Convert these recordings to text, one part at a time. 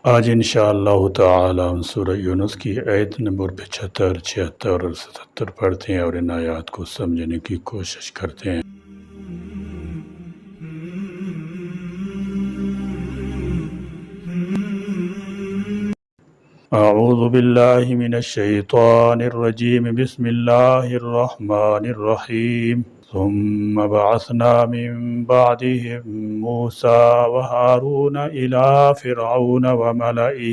آج انشاءاللہ تعالی ہم سورہ یونس کی آیت نمبر 75، 76 اور 77 پڑھتے ہیں اور ان آیات کو سمجھنے کی کوشش کرتے ہیں۔ اعوذ باللہ من الشیطان الرجیم، بسم اللہ الرحمن الرحیم۔ ثم بعثنا من بعدهم موسى وهارون إلى فرعون وملئه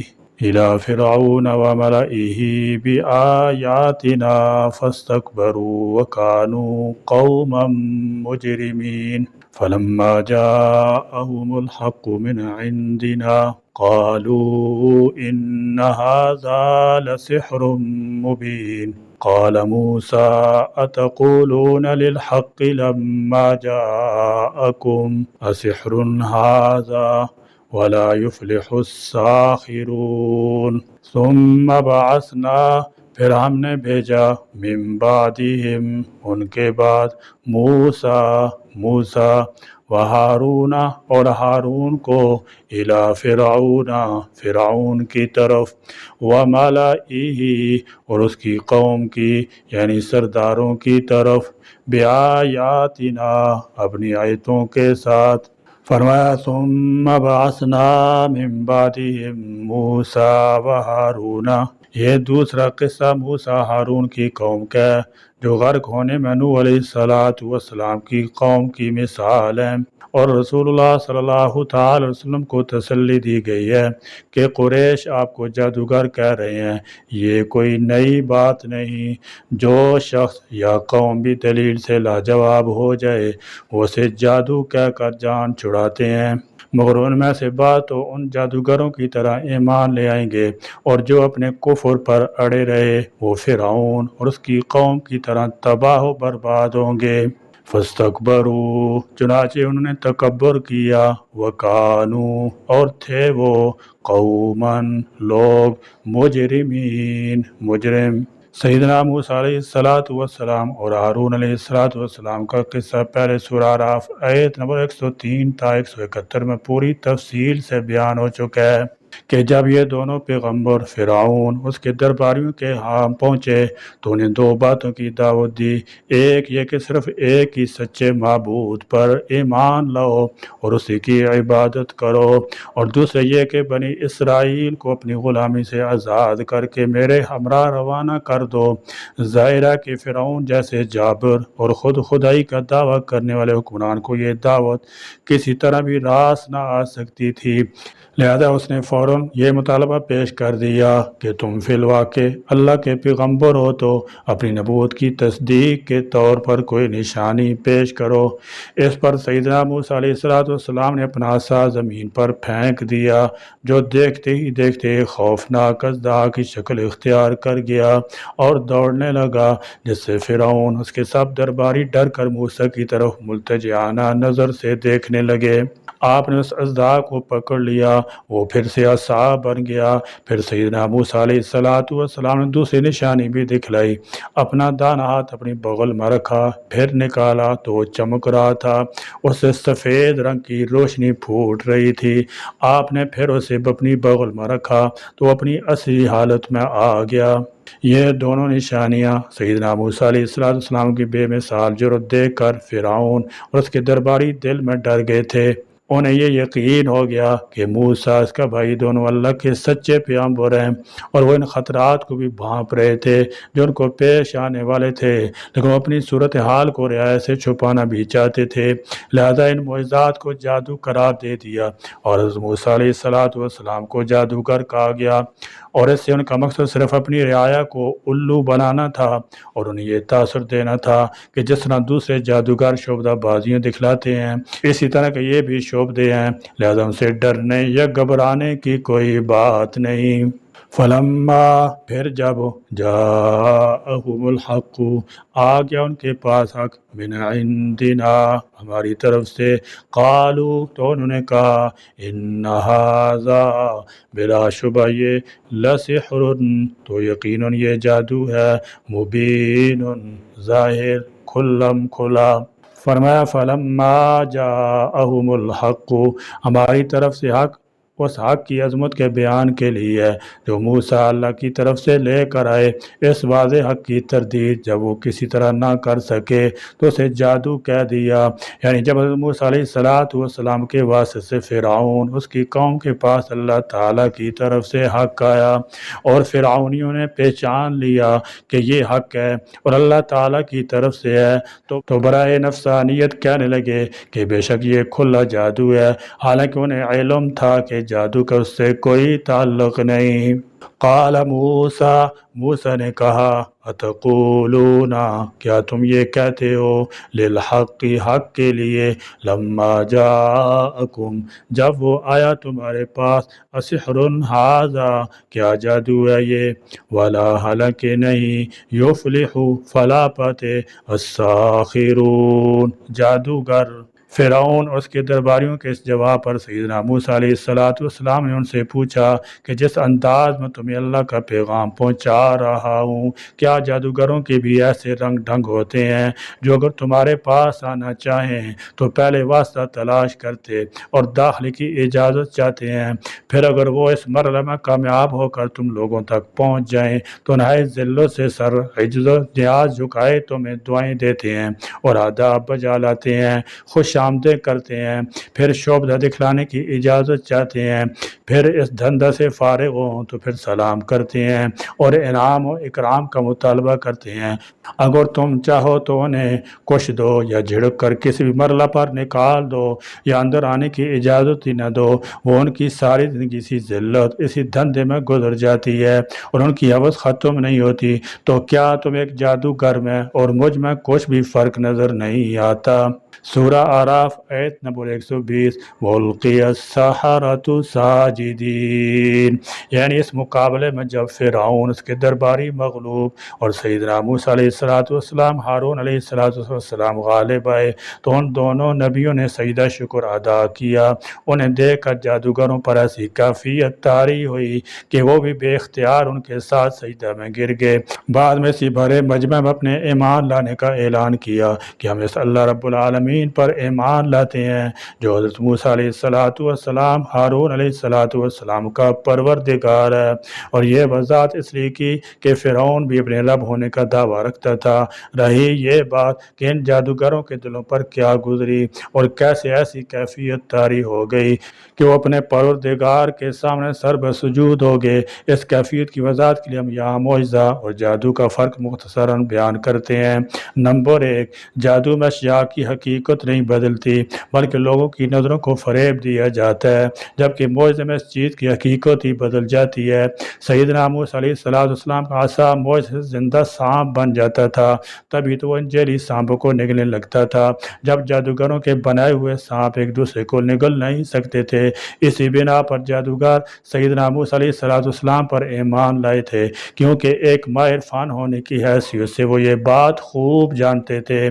بآياتنا فاستكبروا وكانوا قوما مجرمين فلما جاءهم الحق من عندنا قالوا إن هذا لسحر مبين قال موسى أتقولون للحق لما جاءكم أسحر هذا ولا يفلح الساحرون ثم بعثنا، پھر ہم نے بھیجا، من بعدہم، ان کے بعد، موسیٰ و ہارون، اور ہارون کو، الی فرعون کی طرف، وملئہ، اور اس کی قوم کی یعنی سرداروں کی طرف، بآیاتنا، اپنی آیتوں کے ساتھ۔ فرمایا ثم بعثنا من بعدہم موسیٰ و ہارون، یہ دوسرا قصہ موسیٰ ہارون کی قوم کا ہے جو غرق ہونے میں نوح علیہ السلام کی قوم کی مثال ہے، اور رسول اللہ صلی اللہ تعالی علیہ وسلم کو تسلی دی گئی ہے کہ قریش آپ کو جادوگر کہہ رہے ہیں، یہ کوئی نئی بات نہیں، جو شخص یا قوم بھی دلیل سے لاجواب ہو جائے وہ اسے جادو کہہ کر جان چھڑاتے ہیں، مگر ان میں سے بعض تو ان جادوگروں کی طرح ایمان لے آئیں گے، اور جو اپنے کفر پر اڑے رہے وہ فرعون اور اس کی قوم کی طرح تباہ و برباد ہوں گے۔ فاستکبروا، چنانچہ انہوں نے تکبر کیا، وکانوا، اور تھے وہ، قوماً، لوگ، مجرم۔ سیدنا موسیٰ علیہ السلام اور ہارون علیہ السلام کا قصہ پہلے سورہ اعراف آیت نمبر 103 تا 171 میں پوری تفصیل سے بیان ہو چکا ہے کہ جب یہ دونوں پیغمبر فرعون اس کے درباریوں کے ہاں پہنچے تو انہیں دو باتوں کی دعوت دی، ایک یہ کہ صرف ایک ہی سچے معبود پر ایمان لاؤ اور اسی کی عبادت کرو، اور دوسرے یہ کہ بنی اسرائیل کو اپنی غلامی سے آزاد کر کے میرے ہمراہ روانہ کر دو۔ ظاہر ہے کہ فرعون جیسے جابر اور خود خدائی کا دعویٰ کرنے والے حکمران کو یہ دعوت کسی طرح بھی راس نہ آ سکتی تھی، لہذا اس نے فوراً یہ مطالبہ پیش کر دیا کہ تم فی الواقع اللہ کے پیغمبر ہو تو اپنی نبوت کی تصدیق کے طور پر کوئی نشانی پیش کرو۔ اس پر سیدنا موسیٰ علیہ السلام نے اپنا عصا زمین پر پھینک دیا، جو دیکھتے ہی دیکھتے خوفناک اژدہا کی شکل اختیار کر گیا اور دوڑنے لگا، جس سے فرعون اس کے سب درباری ڈر کر موسیٰ کی طرف ملتجئانہ نظر سے دیکھنے لگے۔ آپ نے اس اژدہا کو پکڑ لیا، وہ پھر سے عصا بن گیا۔ پھر سیدنا موسیٰ علیہ السلام نے دوسری نشانی بھی دکھلائی، اپنا دانا ہاتھ اپنی بغل میں رکھا، پھر نکالا تو وہ چمک رہا تھا، اس سے سفید رنگ کی روشنی پھوٹ رہی تھی۔ آپ نے پھر اسے اپنی بغل میں رکھا تو وہ اپنی اصلی حالت میں آ گیا۔ یہ دونوں نشانیاں سیدنا موسیٰ علیہ السلام کی بے مثال جرأت دیکھ کر فرعون اور اس کے درباری دل میں ڈر گئے تھے۔ انہیں یہ یقین ہو گیا کہ موسیٰ اس کا بھائی دونوں اللہ کے سچے پیغمبر ہیں، اور وہ ان خطرات کو بھی بھانپ رہے تھے جو ان کو پیش آنے والے تھے، لیکن وہ اپنی صورتحال کو رعایا سے چھپانا بھی چاہتے تھے، لہذا ان معجزات کو جادو قرار دے دیا اور حضرت موسیٰ علیہ السلام کو جادوگر کہا گیا، اور اس سے ان کا مقصد صرف اپنی رعایا کو الو بنانا تھا اور انہیں یہ تاثر دینا تھا کہ جس طرح دوسرے جادوگر شعبدہ بازیاں دکھلاتے ہیں اسی طرح کہ یہ بھی شعبدے ہیں، لہذا ان سے ڈرنے یا گھبرانے کی کوئی بات نہیں۔ فلما، پھر جب، جاءہم الحق، آ گیا ان کے پاس حق، من عندنا، ہماری طرف سے، قالوا، تو انہوں نے کہا، ان ھذا، بلا شبہ یہ، لسحر، تو یقیناً یہ جادو ہے، مبین، ظاہر، کھلم کھلا۔ فرمایا فلما جاءہم الحق، ہماری طرف سے حق اس حق کی عظمت کے بیان کے لیے جو موسیٰ اللہ کی طرف سے لے کر آئے۔ اس واضح حق کی تردید جب وہ کسی طرح نہ کر سکے تو اسے جادو کہہ دیا، یعنی جب حضرت موسیٰ علیہ السلام کے واسطے سے فرعون اس کی قوم کے پاس اللہ تعالیٰ کی طرف سے حق آیا اور فرعونیوں نے پہچان لیا کہ یہ حق ہے اور اللہ تعالیٰ کی طرف سے ہے تو برائے نفسانیت کہنے لگے کہ بے شک یہ کھلا جادو ہے، حالانکہ انہیں علم تھا کہ جادو کا اس سے کوئی تعلق نہیں۔ قال موسیٰ نے کہا اتقولون، کیا تم یہ کہتے ہو، للحق، حق کے لیے، لما جاءکم، جب وہ آیا تمہارے پاس، اسحر ھذا، کیا جادو ہے یہ، ولا، حالانکہ نہیں، یفلح، فلاح پاتے، الساحرون، جادوگر۔ فرعون اور اس کے درباریوں کے اس جواب پر سیدنا موسیٰ علیہ السلام نے ان سے پوچھا کہ جس انداز میں تمہیں اللہ کا پیغام پہنچا رہا ہوں، کیا جادوگروں کے بھی ایسے رنگ ڈھنگ ہوتے ہیں جو اگر تمہارے پاس آنا چاہیں تو پہلے واسطہ تلاش کرتے اور داخلے کی اجازت چاہتے ہیں، پھر اگر وہ اس مرحلے میں کامیاب ہو کر تم لوگوں تک پہنچ جائیں تو نہایت ذلت سے سر عجز و نیاز جھکائے تمہیں دعائیں دیتے ہیں اور آداب بجا لاتے ہیں، خوش آمدیں کرتے ہیں، پھر شعبدہ دکھلانے کی اجازت چاہتے ہیں، پھر اس دھندہ سے فارغ ہوں تو پھر سلام کرتے ہیں اور انعام و اکرام کا مطالبہ کرتے ہیں۔ اگر تم چاہو تو انہیں کش دو یا جھڑک کر کسی بھی مرحلہ پر نکال دو یا اندر آنے کی اجازت ہی نہ دو، وہ ان کی ساری زندگی اسی ذلت، اسی دھندے میں گزر جاتی ہے اور ان کی حوث ختم نہیں ہوتی، تو کیا تم ایک جادوگر میں اور مجھ میں کچھ بھی فرق نظر نہیں آتا؟ سورہ اعراف آیت نمبر 120، وَأُلْقِيَ السَّحَرَةُ سَاجِدِينَ، یعنی اس مقابلے میں جب فرعون، اس کے درباری مغلوب اور سیدنا موسیٰ علیہ السلام، ہارون علیہ السلام غالب آئے تو ان دونوں نبیوں نے سجدہ شکر ادا کیا۔ انہیں دیکھ کر جادوگروں پر ایسی کیفیت طاری ہوئی کہ وہ بھی بے اختیار ان کے ساتھ سجدہ میں گر گئے۔ بعد میں اسی بھرے مجمع میں اپنے ایمان لانے کا اعلان کیا کہ ہم اس اللہ رب العالمین پر ایمان لاتے ہیں جو حضرت موسیٰ علیہ السلام، ہارون علیہ السلام کا پروردگار ہے، اور یہ وضاحت اس لیے کی کہ فرعون بھی اپنے رب ہونے کا دعویٰ رکھتا تھا۔ رہی یہ بات کہ ان جادوگروں کے دلوں پر کیا گزری اور کیسے ایسی کیفیت طاری ہو گئی کہ وہ اپنے پروردگار کے سامنے سر بسجود ہو گئے، اس کیفیت کی وضاحت کے لیے ہم یہاں معجزہ اور جادو کا فرق مختصراً بیان کرتے ہیں۔ نمبر 1، جادو میں اشیاء کی حقیقت نہیں بدلتی بلکہ لوگوں کی نظروں کو فریب دیا جاتا ہے، جبکہ معجزے میں اس چیز کی حقیقت ہی بدل جاتی ہے۔ سیدنا موسیٰ علیہ السلام کا عصا معجزے سے زندہ سانپ بن جاتا تھا، تبھی تو وہ ان جیلی سانپوں کو نگلنے لگتا تھا، جب جادوگروں کے بنائے ہوئے سانپ ایک دوسرے کو نگل نہیں سکتے تھے۔ اسی بنا پر جادوگر سیدنا موسیٰ علیہ السلام پر ایمان لائے تھے، کیونکہ ایک ماہر فن ہونے کی حیثیت سے وہ یہ بات خوب جانتے تھے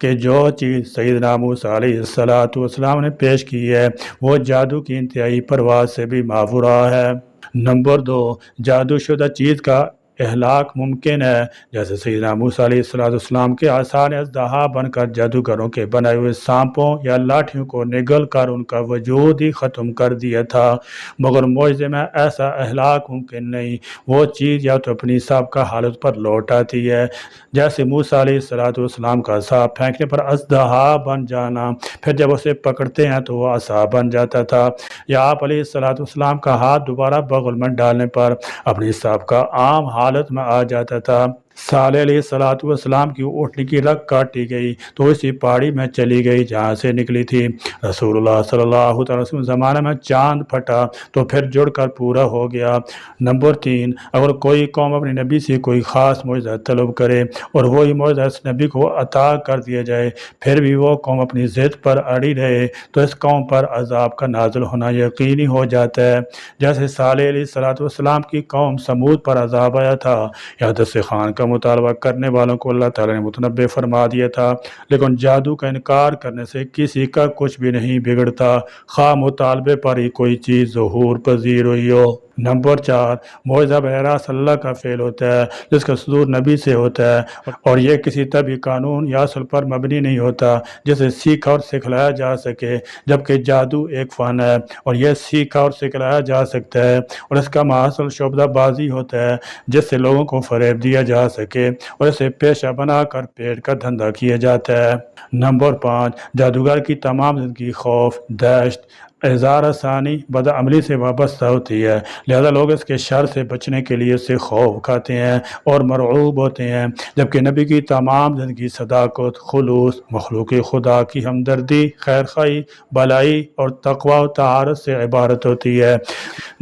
کہ جو چیز سیدنا موسیٰ علیہ السلام نے پیش کی ہے وہ جادو کی انتہائی پرواز سے بھی ماورا ہے۔ نمبر 2، جادو شدہ چیز کا اہلاک ممکن ہے، جیسے سیدنا موسیٰ علیہ السلام کے عصا نے اژدہا بن کر جادوگروں کے بنائے ہوئے سانپوں یا لاٹھیوں کو نگل کر ان کا وجود ہی ختم کر دیا تھا، مگر معجزے میں ایسا اہلاک ممکن نہیں۔ وہ چیز یا تو اپنی سابقہ حالت پر لوٹ آتی ہے، جیسے موسیٰ علیہ السلام کا عصا پھینکنے پر اژدہا بن جانا، پھر جب اسے پکڑتے ہیں تو وہ عصا بن جاتا تھا، یا آپ علیہ السلام کا ہاتھ دوبارہ بغل میں ڈالنے پر اپنی سابقہ عام حالت میں آ جاتا تھا۔ صالح علیہ السلام کی اونٹنی کی رگ کاٹی گئی تو اسی پہاڑی میں چلی گئی جہاں سے نکلی تھی۔ رسول اللہ صلی اللہ علیہ وسلم زمانے میں چاند پھٹا تو پھر جڑ کر پورا ہو گیا۔ نمبر 3، اگر کوئی قوم اپنے نبی سے کوئی خاص معجزہ طلب کرے اور وہی معجزہ اس نبی کو عطا کر دیا جائے، پھر بھی وہ قوم اپنی ضد پر اڑی رہے تو اس قوم پر عذاب کا نازل ہونا یقینی ہو جاتا ہے، جیسے صالح علیہ السلام کی قوم سمود پر عذاب آیا تھا۔ یا دس خان کا مطالبہ کرنے والوں کو اللہ تعالیٰ نے متنبع فرما دیا تھا، لیکن جادو کا انکار کرنے سے کسی کا کچھ بھی نہیں بگڑتا، خواہ مطالبے پر ہی کوئی چیز ظہور پذیر ہوئی ہو۔ نمبر 4، معجزہ براہ راست اللہ کا فعل ہوتا ہے جس کا صدور نبی سے ہوتا ہے، اور یہ کسی طبی قانون یا اصل پر مبنی نہیں ہوتا جسے سیکھا اور سکھلایا جا سکے، جبکہ جادو ایک فن ہے اور یہ سیکھا اور سکھلایا جا سکتا ہے، اور اس کا محصول شعبدہ بازی ہوتا ہے جس سے لوگوں کو فریب دیا جا سکے اور اسے پیشہ بنا کر پیٹ کا دھندا کیا جاتا ہے۔ نمبر 5، جادوگر کی تمام زندگی خوف، دہشت، اظہار ثانی، بدعملی سے وابستہ ہوتی ہے، لہذا لوگ اس کے شر سے بچنے کے لیے اس سے خوف کھاتے ہیں اور مرعوب ہوتے ہیں، جبکہ نبی کی تمام زندگی صداقت، خلوص، مخلوق خدا کی ہمدردی، خیرخواہی، بھلائی اور تقوی و طہارت سے عبارت ہوتی ہے۔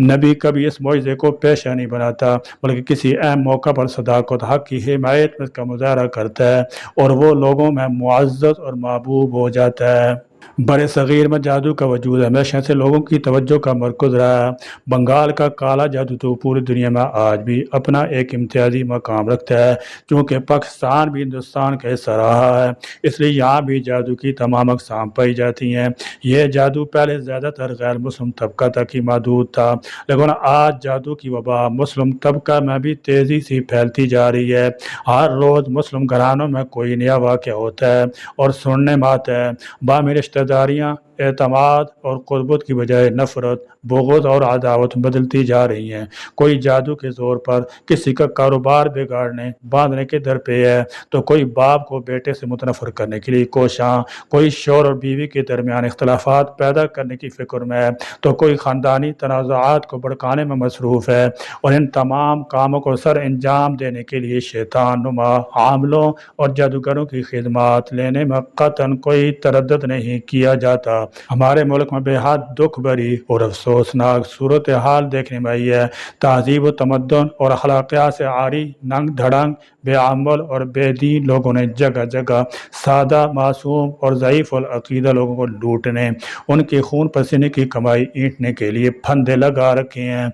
نبی کبھی اس معجزے کو پیشہ نہیں بناتا بلکہ کسی اہم موقع پر صداقت، حق کی حمایت میں اس کا مظاہرہ کرتا ہے اور وہ لوگوں میں معزز اور محبوب ہو جاتا ہے۔ بڑے صغیر میں جادو کا وجود ہمیشہ سے لوگوں کی توجہ کا مرکز رہا ہے۔ بنگال کا کالا جادو تو پوری دنیا میں آج بھی اپنا ایک امتیازی مقام رکھتا ہے، چونکہ پاکستان بھی ہندوستان کا حصہ رہا ہے، اس لیے یہاں بھی جادو کی تمام اقسام پائی جاتی ہیں۔ یہ جادو پہلے زیادہ تر غیر مسلم طبقہ تک ہی محدود تھا، لیکن آج جادو کی وبا مسلم طبقہ میں بھی تیزی سے پھیلتی جا رہی ہے۔ ہر روز مسلم گھرانوں میں کوئی نیا واقعہ ہوتا ہے اور سننے میں آتا ہے، باہمی رشتہ داریاں اعتماد اور قربت کی بجائے نفرت، بغض اور عداوت بدلتی جا رہی ہیں۔ کوئی جادو کے زور پر کسی کا کاروبار بگاڑنے باندھنے کے در پہ ہے تو کوئی باپ کو بیٹے سے متنفر کرنے کے لیے کوشاں، کوئی شوہر اور بیوی کے درمیان اختلافات پیدا کرنے کی فکر میں ہے تو کوئی خاندانی تنازعات کو بھڑکانے میں مصروف ہے، اور ان تمام کاموں کو سر انجام دینے کے لیے شیطان نما عاملوں اور جادوگروں کی خدمات لینے میں قطعاً کوئی تردد نہیں کیا جاتا۔ ہمارے ملک میں بے حد دکھ بھری اور افسوسناک صورتحال دیکھنے میں آئی ہے۔ تہذیب و تمدن اور اخلاقیات سے عاری، ننگ دھڑنگ، بے عمل اور بے دین لوگوں نے جگہ جگہ سادہ، معصوم اور ضعیف العقیدہ لوگوں کو لوٹنے، ان کے خون پسینے کی کمائی اینٹنے کے لیے پھندے لگا رکھے ہیں۔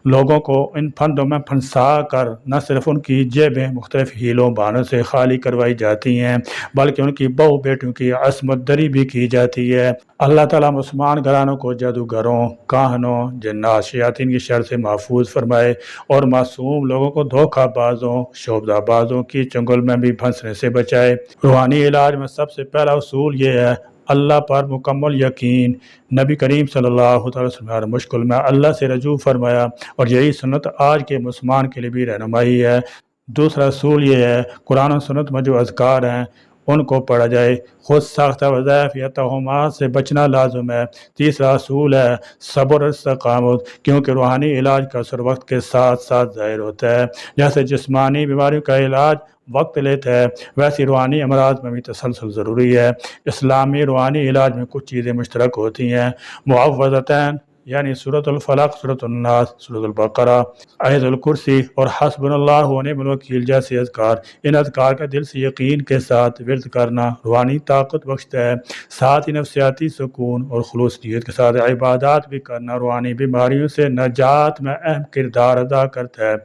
لوگوں کو ان پھندوں میں پھنسا کر نہ صرف ان کی جیبیں مختلف ہیلوں بہانوں سے خالی کروائی جاتی ہیں بلکہ ان کی بہو بیٹیوں کی عصمت دری بھی کی جاتی ہے۔ اللہ تعالیٰ مسلمان گھرانوں کو جادوگروں، کاہنوں، جنات، شیاطین کی شر سے محفوظ فرمائے اور معصوم لوگوں کو دھوکہ بازوں، شعبدہ بازوں کی چنگل میں بھی پھنسنے سے بچائے۔ روحانی علاج میں سب سے پہلا اصول یہ ہے: اللہ پر مکمل یقین۔ نبی کریم صلی اللہ علیہ وسلم نے ہر مشکل میں اللہ سے رجوع فرمایا، اور یہی سنت آج کے مسلمان کے لیے بھی رہنمائی ہے۔ دوسرا اصول یہ ہے: قرآن و سنت میں جو اذکار ہیں ان کو پڑھا جائے، خود ساختہ وظائف یا توہمات سے بچنا لازم ہے۔ تیسرا اصول ہے صبر اور استقامت، کیونکہ روحانی علاج کا اثر وقت کے ساتھ ساتھ ظاہر ہوتا ہے۔ جیسے جسمانی بیماریوں کا علاج وقت لیتا ہے، ویسی روحانی امراض میں بھی تسلسل ضروری ہے۔ اسلامی روحانی علاج میں کچھ چیزیں مشترک ہوتی ہیں: معوذتین یعنی سورۃ الفلق، سورۃ الناس، سورۃ البقرہ، آیت الکرسی اور حسبنا اللہ و نعم الوکیل جیسے اذکار۔ ان اذکار کا دل سے یقین کے ساتھ ورد کرنا روحانی طاقت بخشتا ہے، ساتھ ہی نفسیاتی سکون اور خلوص نیت کے ساتھ عبادات بھی کرنا روحانی بیماریوں سے نجات میں اہم کردار ادا کرتا ہے۔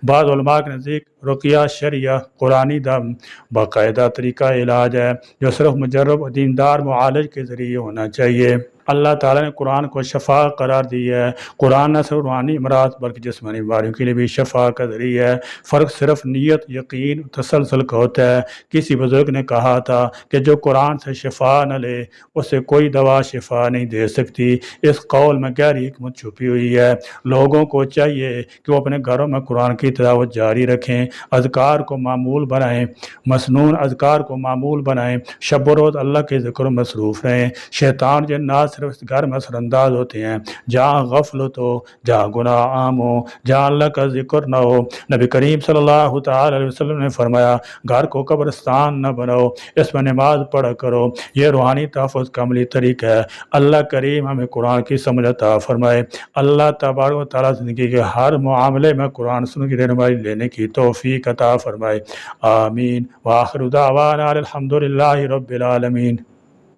بعض علماء کے نزدیک رقیہ شرعیہ قرآنی دم باقاعدہ طریقہ علاج ہے جو صرف مجرب و دیندار معالج کے ذریعے ہونا چاہیے۔ اللہ تعالیٰ نے قرآن کو شفا قرار دی ہے۔ قرآن نہ صرف روحانی امراض بلکہ جسمانی بیماریوں کے لیے بھی شفا کا ذریعہ ہے۔ فرق صرف نیت، یقین، تسلسل کا ہوتا ہے۔ کسی بزرگ نے کہا تھا کہ جو قرآن سے شفا نہ لے اسے کوئی دوا شفا نہیں دے سکتی۔ اس قول میں گہری حکمت چھپی ہوئی ہے۔ لوگوں کو چاہیے کہ وہ اپنے گھروں میں قرآن کی تلاوت جاری رکھیں، اذکار کو معمول بنائیں، مسنون اذکار کو معمول بنائیں، شب و روز اللہ کے ذکر میں مصروف رہیں۔ شیطان جنات صرف اس گھر میں اثر انداز ہوتے ہیں جہاں غفلت ہو، جہاں گناہ عام ہو، جہاں اللہ کا ذکر نہ ہو۔ نبی کریم صلی اللہ تعالی علیہ وسلم نے فرمایا: گھر کو قبرستان نہ بناؤ، اس میں نماز پڑھا کرو۔ یہ روحانی تحفظ کا عملی طریقہ ہے۔ اللہ کریم ہمیں قرآن کی سمجھ عطا فرمائے۔ اللہ تبارک و تعالیٰ زندگی کے ہر معاملے میں قرآن سنت کی رہنمائی لینے کی توفیق عطا فرمائے۔ آمین۔ وآخر دعوانا الحمد للہ رب العالمین۔